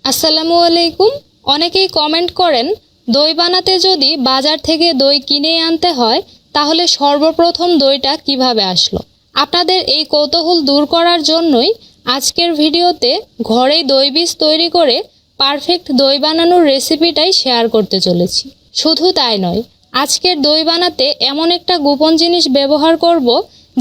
আসসালামু আলাইকুম। অনেকেই কমেন্ট করেন দই বানাতে যদি বাজার থেকে দই কিনে আনতে হয় তাহলে সর্বপ্রথম দইটা কিভাবে আসলো। আপনাদের এই কৌতূহল দূর করার জন্যই আজকের ভিডিওতে ঘরেই দই বীজ তৈরি করে পারফেক্ট দই বানানোর রেসিপিটাই শেয়ার করতে চলেছি। শুধু তাই নয়, আজকের দই বানাতে এমন একটা গোপন জিনিস ব্যবহার করব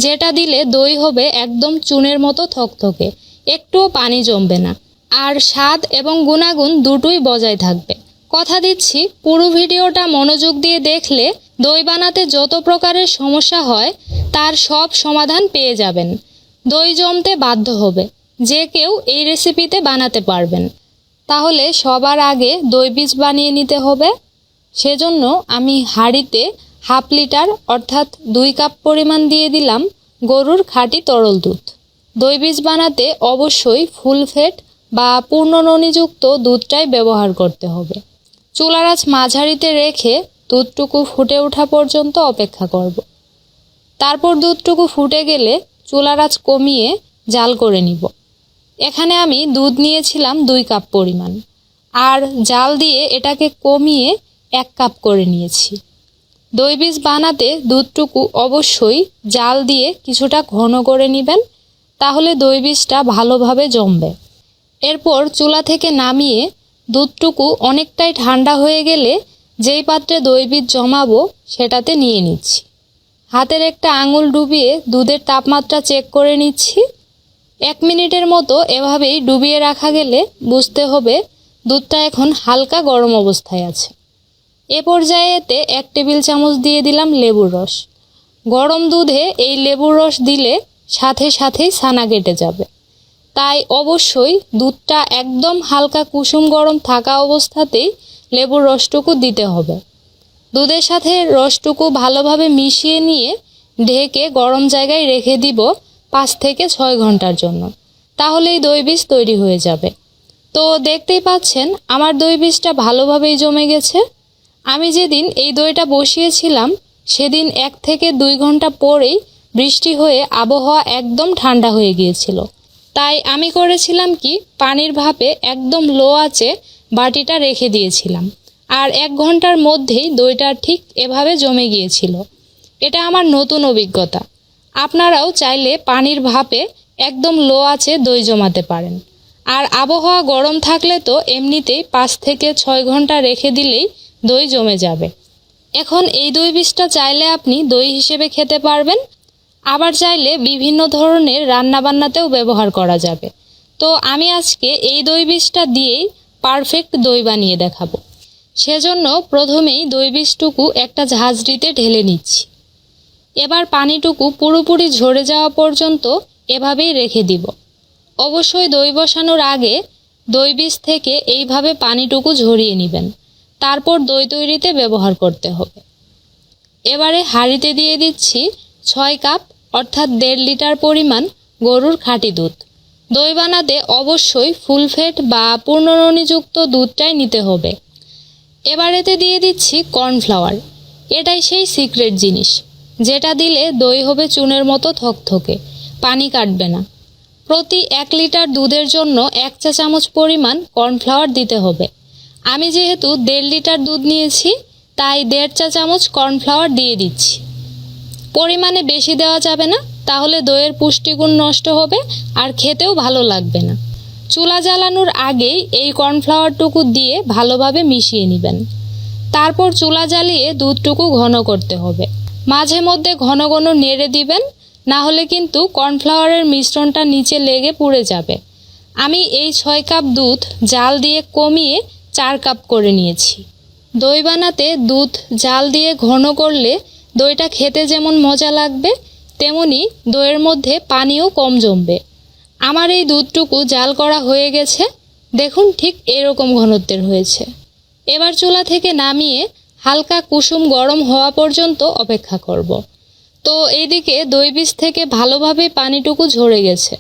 যেটা দিলে দই হবে একদম চুনের মতো থকথকে, একটুও পানি জমবে না, আর স্বাদ এবং গুণাগুণ দুটোই বজায় থাকবে। কথা দিচ্ছি, পুরো ভিডিওটা মনোযোগ দিয়ে দেখলে দই বানাতে যত প্রকারের সমস্যা হয় তার সব সমাধান পেয়ে যাবেন। দই জমতে বাধ্য হবে, যে কেউ এই রেসিপিতে বানাতে পারবেন। তাহলে সবার আগে দই বীজ বানিয়ে নিতে হবে। সেজন্য আমি হাঁড়িতে হাফ লিটার অর্থাৎ 2 কাপ পরিমাণ দিয়ে দিলাম গরুর খাঁটি তরল দুধ। দই বীজ বানাতে অবশ্যই ফুল ফ্যাট বা পূর্ণ ননিযুক্ত দুধটাই ব্যবহার করতে হবে। চুলার আঁচ মাঝারিতে রেখে দুধটুকু ফুটে ওঠা পর্যন্ত অপেক্ষা করব। তারপর দুধটুকু ফুটে গেলে চুলার আঁচ কমিয়ে জাল করে নিব। এখানে আমি দুধ নিয়েছিলাম 2 কাপ পরিমাণ, আর জাল দিয়ে এটাকে কমিয়ে 1 কাপ করে নিয়েছি। দই বীজ বানাতে দুধটুকু অবশ্যই জাল দিয়ে কিছুটা ঘন করে নেবেন, তাহলে দই বীজটা ভালোভাবে জমবে। এরপর চুলা থেকে নামিয়ে দুধটুকু অনেকটাই ঠান্ডা হয়ে গেলে যেই পাত্রে দই বীজ জমাবো সেটাতে নিয়ে নিচ্ছি। হাতের একটা আঙুল ডুবিয়ে দুধের তাপমাত্রা চেক করে নিচ্ছি। 1 মিনিটের মতো এভাবেই ডুবিয়ে রাখা গেলে বুঝতে হবে দুধটা এখন হালকা গরম অবস্থায় আছে। এ পর্যায়ে এতে 1 টেবিল চামচ দিয়ে দিলাম লেবুর রস। গরম দুধে এই লেবুর রস দিলে সাথে সাথেই ছানা কেটে যাবে, তাই অবশ্যই দুধটা একদম হালকা কুসুম গরম থাকা অবস্থাতেই লেবুর রসটুকু দিতে হবে। দুধের সাথে রসটুকু ভালোভাবে মিশিয়ে নিয়ে ঢেকে গরম জায়গায় রেখে দিব 5 থেকে 6 ঘন্টার জন্য, তাহলেই দই বীজ তৈরি হয়ে যাবে। তো দেখতেই পাচ্ছেন আমার দই বীজটা ভালোভাবেই জমে গেছে। আমি যেদিন এই দইটা বসিয়েছিলাম সেদিন 1 থেকে 2 ঘন্টা পরেই বৃষ্টি হয়ে আবহাওয়া একদম ঠান্ডা হয়ে গিয়েছিল। তাই আমি করেছিলাম কি, পানির ভাপে একদম লো আঁচে বাটিটা রেখে দিয়েছিলাম, আর 1 ঘন্টার মধ্যেই দইটা ঠিক এভাবে জমে গিয়েছিল। এটা আমার নতুন অভিজ্ঞতা। আপনারাও চাইলে পানির ভাপে একদম লো আঁচে দই জমাতে পারেন। আর আবহাওয়া গরম থাকলে তো এমনিতেই 5 থেকে 6 ঘন্টা রেখে দিলেই দই জমে যাবে। এখন এই দই বীজটা চাইলে আপনি দই হিসেবে খেতে পারবেন, আবার চাইলে বিভিন্ন ধরনের রান্নাবান্নাতেও ব্যবহার করা যাবে। তো আমি আজকে এই দই বীজটা দিয়েই পারফেক্ট দই বানিয়ে দেখাবো। সেজন্য প্রথমেই দই বীজটুকু একটা ঝাঁঝরিতে ঢেলে নিচ্ছি। এবার পানিটুকু পুরোপুরি ঝরে যাওয়া পর্যন্ত এভাবেই রেখে দিব। অবশ্যই দই বসানোর আগে দই বীজ থেকে এইভাবে পানিটুকু ঝরিয়ে নেবেন, তারপর দই তৈরিতে ব্যবহার করতে হবে। এবারে হাঁড়িতে দিয়ে দিচ্ছি 6 কাপ অর্থাৎ 1.5 লিটার পরিমাণ গরুর খাঁটি দুধ। দই বানাতে অবশ্যই ফুল ফ্যাট বা পূর্ণ ননিযুক্ত দুধটাই নিতে হবে। এবার এতে দিয়ে দিচ্ছি কর্নফ্লাওয়ার। এটাই সেই সিক্রেট জিনিস, যেটা দিলে দই হবে চুনের মতো থকথকে, পানি কাটবে না। প্রতি 1 লিটার দুধের জন্য 1 চা চামচ পরিমাণ কর্নফ্লাওয়ার দিতে হবে। আমি যেহেতু 1.5 লিটার দুধ নিয়েছি তাই 1.5 চা চামচ কর্নফ্লাওয়ার দিয়ে দিচ্ছি। পরিমাণে বেশি দেওয়া যাবে না, তাহলে দইয়ের পুষ্টিগুণ নষ্ট হবে আর খেতেও ভালো লাগবে না। চুলা জ্বালানোর আগেই এই কর্নফ্লাওয়ারটুকু দিয়ে ভালোভাবে মিশিয়ে নেবেন। তারপর চুলা জ্বালিয়ে দুধটুকু ঘন করতে হবে। মাঝে মধ্যে ঘন ঘন নেড়ে দিবেন, না হলে কিন্তু কর্নফ্লাওয়ারের মিশ্রণটা নিচে লেগে পুড়ে যাবে। আমি এই 6 কাপ দুধ জাল দিয়ে কমিয়ে 4 কাপ করে নিয়েছি। দই বানাতে দুধ জাল দিয়ে ঘন করলে দইটা খেতে যেমন মজা লাগবে, তেমনি দইয়ের মধ্যে পানিও কম জমবে। আমার এই দুধটুকু জাল করা হয়ে গেছে, দেখুন ঠিক এরকম ঘনত্বের হয়েছে। এবার চুলা থেকে নামিয়ে হালকা কুসুম গরম হওয়া পর্যন্ত অপেক্ষা করব। তো এইদিকে দই বীজ থেকে ভালোভাবে পানিটুকু ঝরে গেছে,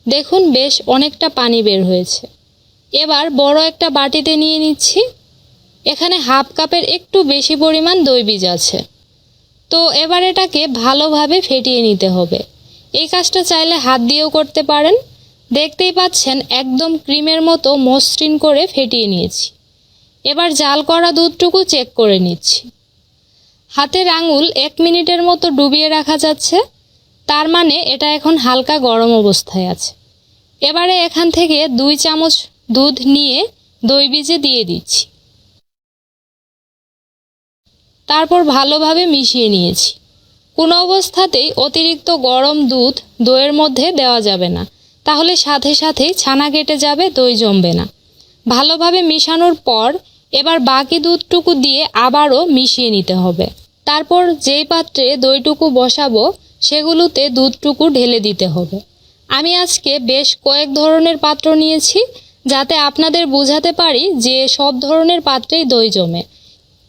দেখুন বেশ অনেকটা পানি বের হয়েছে। এবার বড় একটা বাটিতে নিয়ে নিচ্ছি। এখানে হাফ কাপের একটু বেশি পরিমাণ দই বীজ আছে। তো এবার এটাকে ভালোভাবে ফেটিয়ে নিতে হবে। এই কাজটা চাইলে হাত দিয়েও করতে পারেন, দেখতেই পাচ্ছেন একদম ক্রিমের মতো মসৃণ করে ফেটিয়ে নিয়েছি। এবার জাল করা দুধটুকু চেক করে নিচ্ছি। হাতের আঙুল 1 মিনিটের মতো ডুবিয়ে রাখা যাচ্ছে, তার মানে এটা এখন হালকা গরম অবস্থায় আছে। এবারে এখান থেকে 2 চামচ দুধ নিয়ে দই বীজে দিয়ে দিচ্ছি। তারপর ভালোভাবে মিশিয়ে নিয়েছি। কোনো অবস্থাতেই অতিরিক্ত গরম দুধ দইয়ের মধ্যে দেওয়া যাবে না, তাহলে সাথে সাথেই ছানা কেটে যাবে, দই জমবে না। ভালোভাবে মিশানোর পর এবার বাকি দুধটুকু দিয়ে আবারও মিশিয়ে নিতে হবে। তারপর যেই পাত্রে দইটুকু বসাবো সেগুলোতে দুধটুকু ঢেলে দিতে হবে। আমি আজকে বেশ কয়েক ধরনের পাত্র নিয়েছি, যাতে আপনাদের বোঝাতে পারি যে সব ধরনের পাত্রেই দই জমে।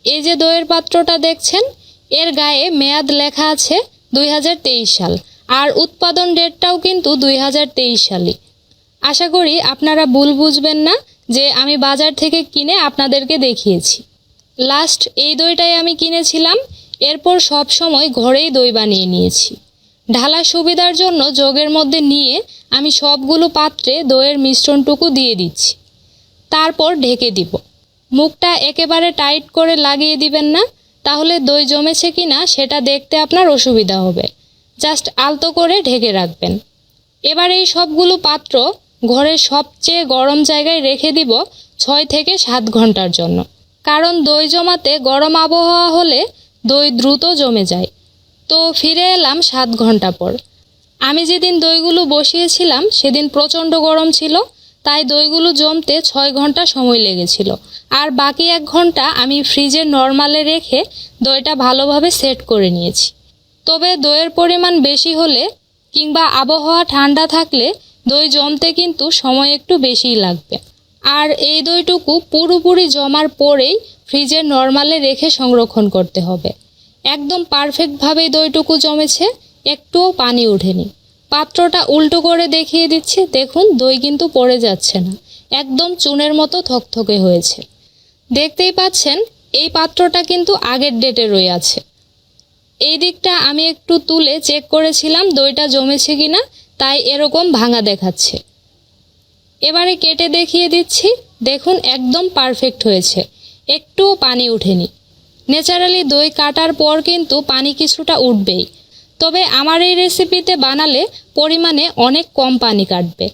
এই যে দইয়ের পাত্রটা দেখছেন, এর গায়ে মেয়াদ লেখা আছে 2023 সাল, আর উৎপাদন ডেটটাও কিন্তু 2023 সালই। আশা করি আপনারা ভুল বুঝবেন না যে আমি বাজার থেকে কিনে আপনাদেরকে দেখিয়েছি। লাস্ট এই দইটাই আমি কিনেছিলাম, এরপর সব সময় ঘরেই দই বানিয়ে নিয়েছি। ঢালার সুবিধার জন্য জগের মধ্যে নিয়ে আমি সবগুলো পাত্রে দইয়ের মিশ্রণটুকু দিয়ে দিচ্ছি। তারপর ঢেকে দিব। মুখটা একেবারে টাইট করে লাগিয়ে দিবেন না, তাহলে দই জমেছে কিনা সেটা দেখতে আপনার অসুবিধা হবে। জাস্ট আলতো করে ঢেকে রাখবেন। এবার এই সবগুলো পাত্র ঘরের সবচেয়ে গরম জায়গায় রেখে দিব 6 থেকে 7 ঘন্টার জন্য। কারণ দই জমাতে গরম আবহাওয়া হলে দই দ্রুত জমে যায়। তো ফিরে এলাম 7 ঘন্টা পর। আমি যেদিন দইগুলো বসিয়েছিলাম সেদিন প্রচণ্ড গরম ছিল, তাই দইগুলো জমতে 6 ঘন্টা সময় লেগেছিল। আর বাকি 1 ঘন্টা আমি ফ্রিজে নরমালে রেখে দইটা ভালোভাবে সেট করে নিয়েছি। তবে দইয়ের পরিমাণ বেশি হলে কিংবা আবহাওয়া ঠান্ডা থাকলে দই জমতে কিন্তু সময় একটু বেশিই লাগবে। আর এই দইটুকু পুরোপুরি জমার পরেই ফ্রিজে নরমালে রেখে সংরক্ষণ করতে হবে। একদম পারফেক্টভাবেই দইটুকু জমেছে, একটুও পানি ওঠেনি। পাত্রটা উল্টো করে দেখিয়ে দিচ্ছি, দেখুন দই কিন্তু পড়ে যাচ্ছে না, একদম চুনের মতো থকথকে হয়েছে। দেখতেই পাচ্ছেন এই পাত্রটা কিন্তু আগের ডেটে রয়ে আছে। এই দিকটা আমি একটু তুলে চেক করেছিলাম দইটা জমেছে কিনা, তাই এরকম ভাঙা দেখাচ্ছে। এবারে কেটে দেখিয়ে দিচ্ছি, দেখুন একদম পারফেক্ট হয়েছে, একটুও পানি ওঠেনি। ন্যাচারালি দই কাটার পর কিন্তু পানি কিছুটা উঠবেই, তবে আমার এই রেসিপিতে বানালে পরিমাণে অনেক কম পানি কাটবে।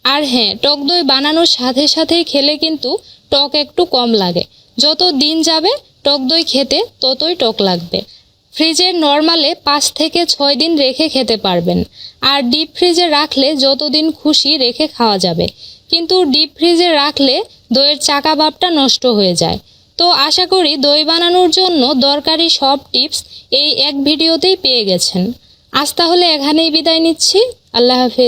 আর হ্যাঁ, টক দই বানানোর সাথে সাথেই খেলে কিন্তু টক একটু কম লাগে। যত দিন যাবে টক দই খেতে ততই টক লাগবে। ফ্রিজের নরমালে 5 থেকে 6 দিন রেখে খেতে পারবেন। আর ডিপ ফ্রিজে রাখলে যতদিন খুশি রেখে খাওয়া যাবে, কিন্তু ডিপ ফ্রিজে রাখলে দইয়ের চাকা ভাবটা নষ্ট হয়ে যায়। তো আশা করি দই বানানোর জন্য দরকারি সব টিপস এই এক ভিডিওতেই পেয়ে গেছেন। আজ তাহলে এখানেই বিদায় নিচ্ছি। আল্লাহ হাফেজ।